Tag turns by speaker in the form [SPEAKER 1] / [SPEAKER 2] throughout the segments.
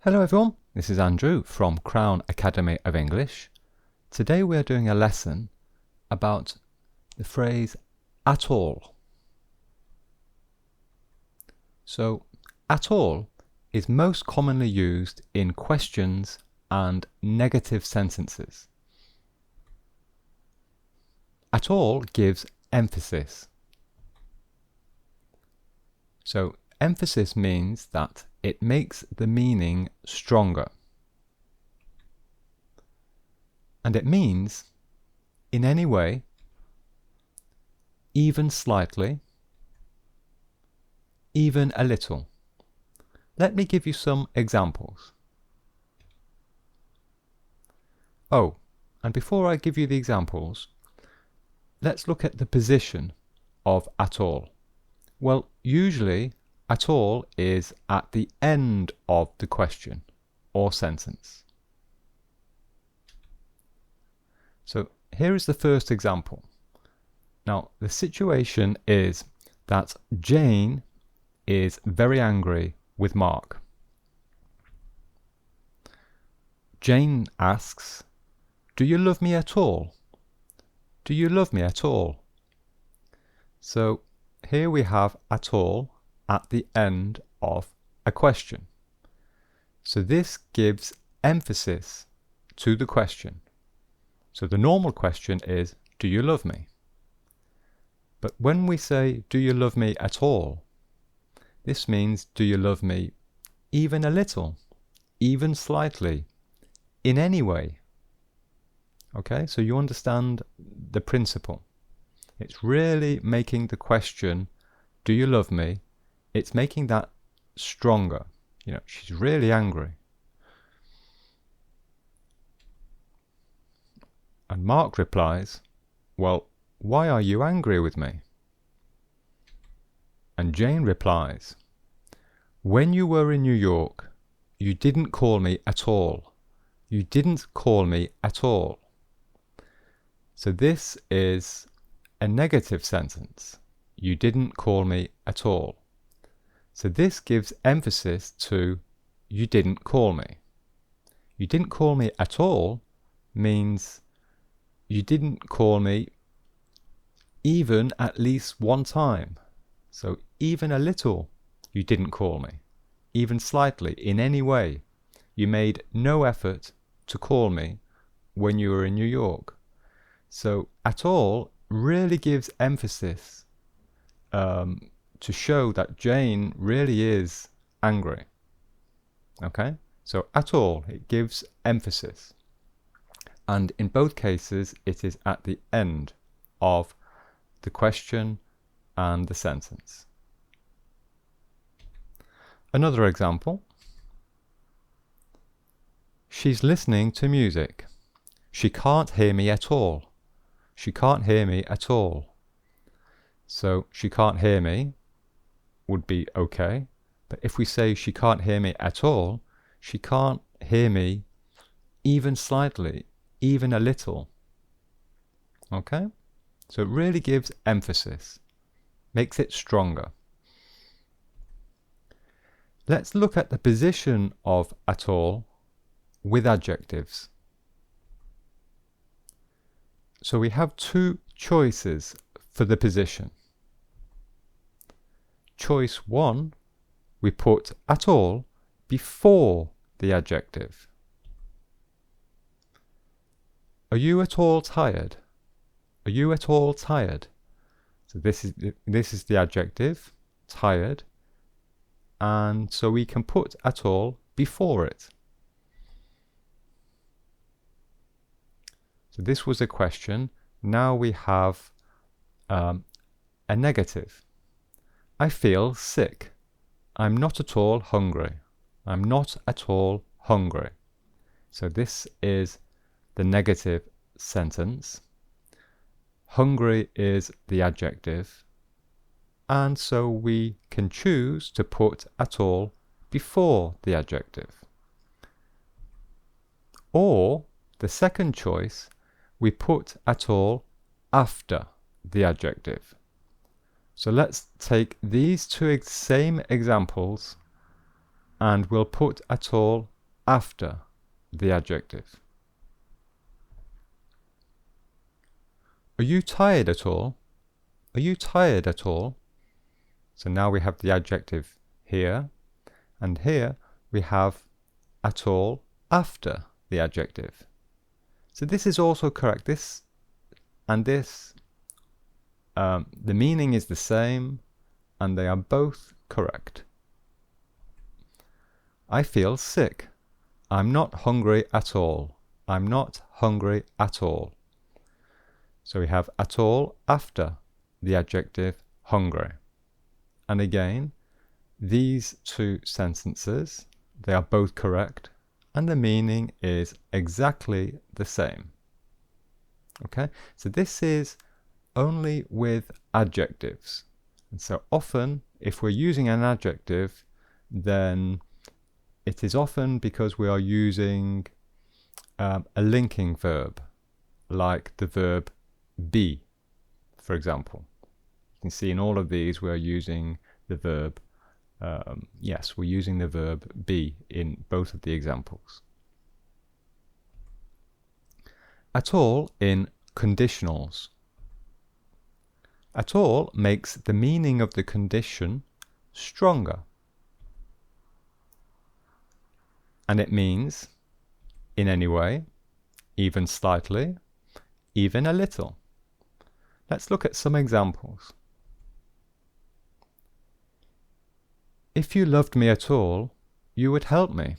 [SPEAKER 1] Hello everyone, this is Andrew from Crown Academy of English. Today we are doing a lesson about the phrase at all. So, at all is most commonly used in questions and negative sentences. At all gives emphasis. So, emphasis means that it makes the meaning stronger. And it means in any way, even slightly, even a little. Let me give you some examples. Oh, and before I give you the examples, let's look at the position of at all. Well, usually at all is at the end of the question or sentence. So here is the first example. Now, the situation is that Jane is very angry with Mark. Jane asks, "Do you love me at all? Do you love me at all?" So here we have at all at the end of a question. So this gives emphasis to the question. So the normal question is, do you love me? But when we say, do you love me at all? This means, do you love me even a little, even slightly, in any way? Okay, so you understand the principle. It's really making the question, do you love me? It's making that stronger. You know, she's really angry. And Mark replies, "Well, why are you angry with me?" And Jane replies, "When you were in New York, you didn't call me at all. You didn't call me at all." So this is a negative sentence. You didn't call me at all. So this gives emphasis to you didn't call me. You didn't call me at all means you didn't call me even at least one time. So even a little, you didn't call me. Even slightly, in any way. You made no effort to call me when you were in New York. So at all really gives emphasis to show that Jane really is angry. Okay? So at all, it gives emphasis. And in both cases, it is at the end of the question and the sentence. Another example. She's listening to music. She can't hear me at all. She can't hear me at all. So she can't hear me would be okay. But if we say she can't hear me at all, she can't hear me even slightly, even a little. Okay? So it really gives emphasis, makes it stronger. Let's look at the position of at all with adjectives. So we have two choices for the position. Choice 1, we put at all before the adjective. Are you at all tired? Are you at all tired? So this is the adjective, tired, and so we can put at all before it. So this was a question. Now we have a negative. I feel sick. I'm not at all hungry. I'm not at all hungry. So this is the negative sentence. Hungry is the adjective. And so we can choose to put at all before the adjective. Or the second choice, we put at all after the adjective. So let's take these two same examples and we'll put at all after the adjective. Are you tired at all? Are you tired at all? So now we have the adjective here, and here we have at all after the adjective. So this is also correct. This and this, the meaning is the same, and they are both correct. I feel sick. I'm not hungry at all. I'm not hungry at all. So we have at all after the adjective hungry. And again, these two sentences, they are both correct, and the meaning is exactly the same. Okay, so this is only with adjectives. And so often, if we're using an adjective, then it is often because we are using a linking verb, like the verb be, for example. You can see in all of these we're using the verb, yes, we're using the verb be in both of the examples. At all in conditionals. At all makes the meaning of the condition stronger. And it means in any way, even slightly, even a little. Let's look at some examples. If you loved me at all, you would help me.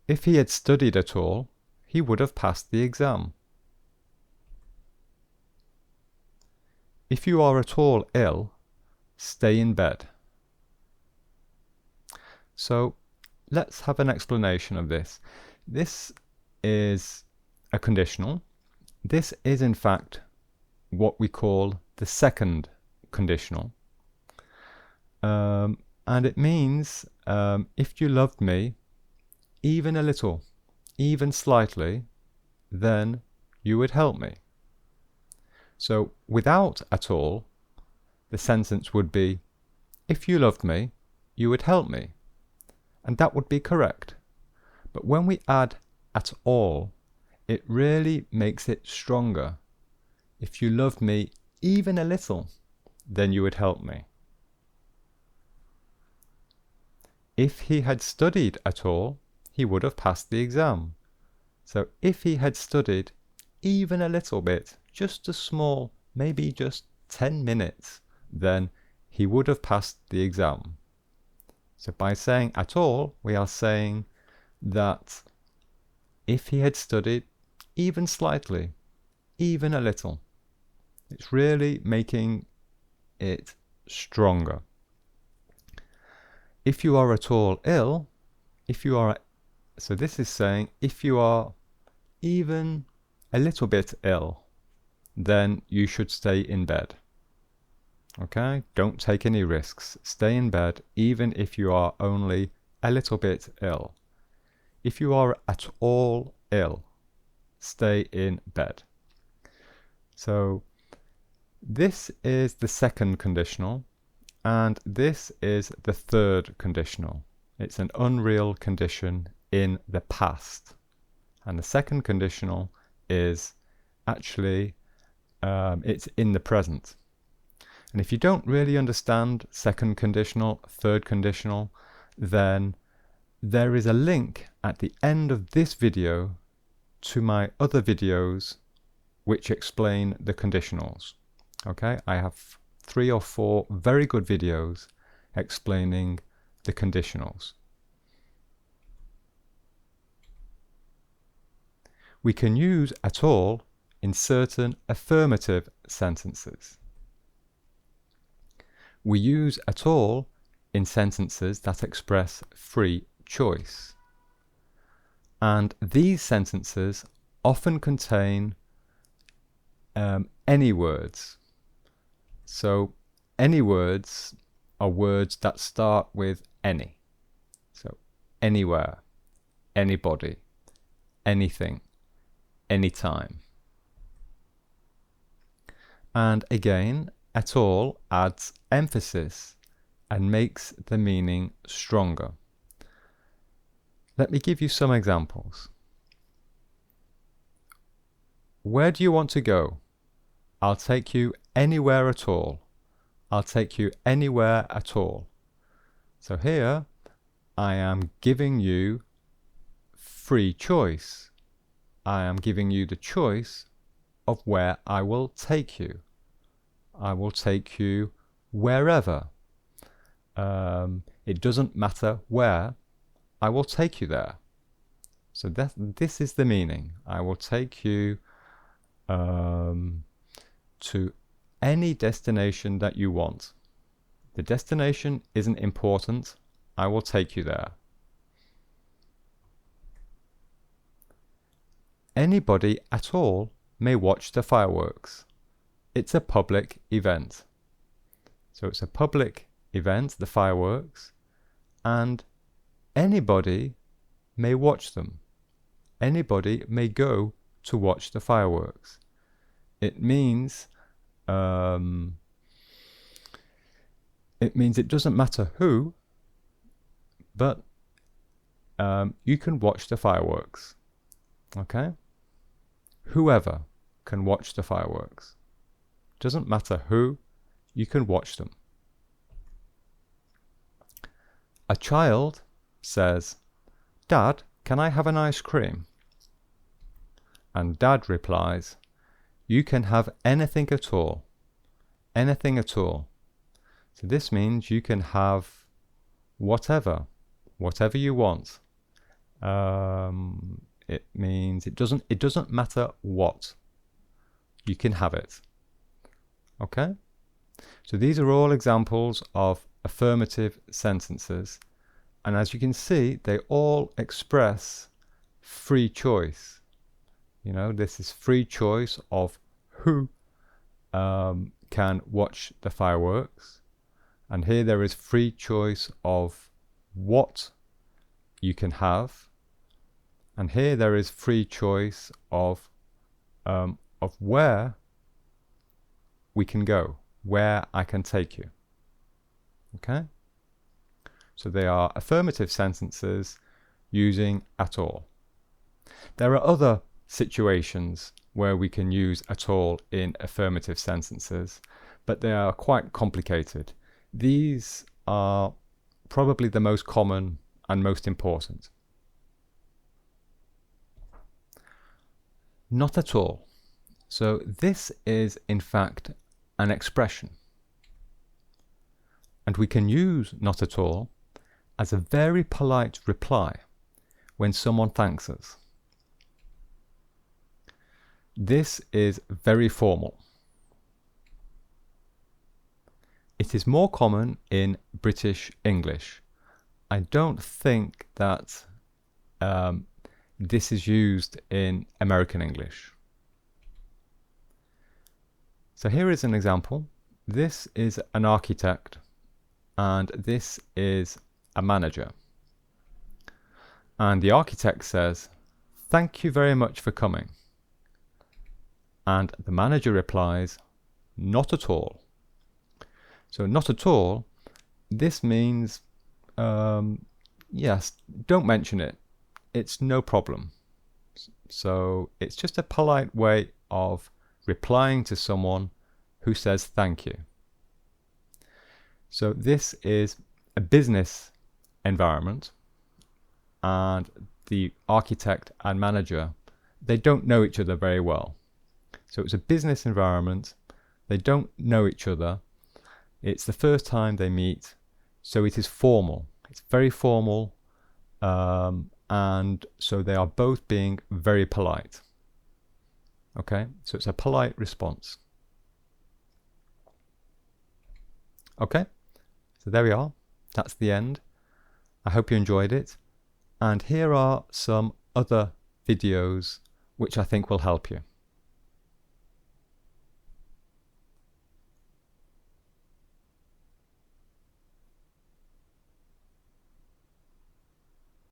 [SPEAKER 1] If he had studied at all, he would have passed the exam. If you are at all ill, stay in bed. So let's have an explanation of this. This is a conditional. This is in fact what we call the second conditional. And it means if you loved me even a little, even slightly, then you would help me. So without at all, the sentence would be, if you loved me, you would help me. And that would be correct. But when we add at all, it really makes it stronger. If you loved me even a little, then you would help me. If he had studied at all, he would have passed the exam. So if he had studied even a little bit, just a small, maybe just 10 minutes, then he would have passed the exam. So by saying at all, we are saying that if he had studied even slightly, even a little, it's really making it stronger. If you are at all ill, so this is saying if you are even a little bit ill, then you should stay in bed. Okay, don't take any risks. Stay in bed even if you are only a little bit ill. If you are at all ill, stay in bed. So this is the second conditional, and this is the third conditional. It's an unreal condition in the past. And the second conditional is actually, it's in the present. And if you don't really understand second conditional, third conditional, then there is a link at the end of this video to my other videos which explain the conditionals. Okay, I have 3 or 4 very good videos explaining the conditionals. We can use at all in certain affirmative sentences. We use at all in sentences that express free choice. And these sentences often contain any words. So any words are words that start with any. So anywhere, anybody, anything, anytime. And again, at all adds emphasis and makes the meaning stronger. Let me give you some examples. Where do you want to go? I'll take you anywhere at all. I'll take you anywhere at all. So here I am giving you free choice. I am giving you the choice of where I will take you. I will take you wherever. It doesn't matter where, I will take you there. So this is the meaning. I will take you to any destination that you want. The destination isn't important. I will take you there. Anybody at all may watch the fireworks. It's a public event. So it's a public event, the fireworks, and anybody may watch them. Anybody may go to watch the fireworks. It means it doesn't matter who, but you can watch the fireworks. Okay? Whoever can watch the fireworks. Doesn't matter who, you can watch them. A child says, "Dad, can I have an ice cream?" And Dad replies, "You can have anything at all. Anything at all." So this means you can have whatever you want. It means it doesn't matter what. You can have it. Okay? So these are all examples of affirmative sentences, and as you can see, they all express free choice. You know, this is free choice of who can watch the fireworks, and here there is free choice of what you can have, and here there is free choice of where we can go, where I can take you. Okay? So they are affirmative sentences using at all. There are other situations where we can use at all in affirmative sentences, but they are quite complicated. These are probably the most common and most important. Not at all. So this is in fact an expression. And we can use not at all as a very polite reply when someone thanks us. This is very formal. It is more common in British English. I don't think that this is used in American English. So here is an example. This is an architect and this is a manager. And the architect says, "Thank you very much for coming." And the manager replies, "Not at all." So not at all, this means, yes, don't mention it. It's no problem. So it's just a polite way of replying to someone who says thank you. So this is a business environment, and the architect and manager, they don't know each other very well. So it's a business environment, they don't know each other, it's the first time they meet, so it is formal. It's very formal, and so they are both being very polite. Okay, so it's a polite response. Okay, so there we are. That's the end. I hope you enjoyed it. And here are some other videos which I think will help you.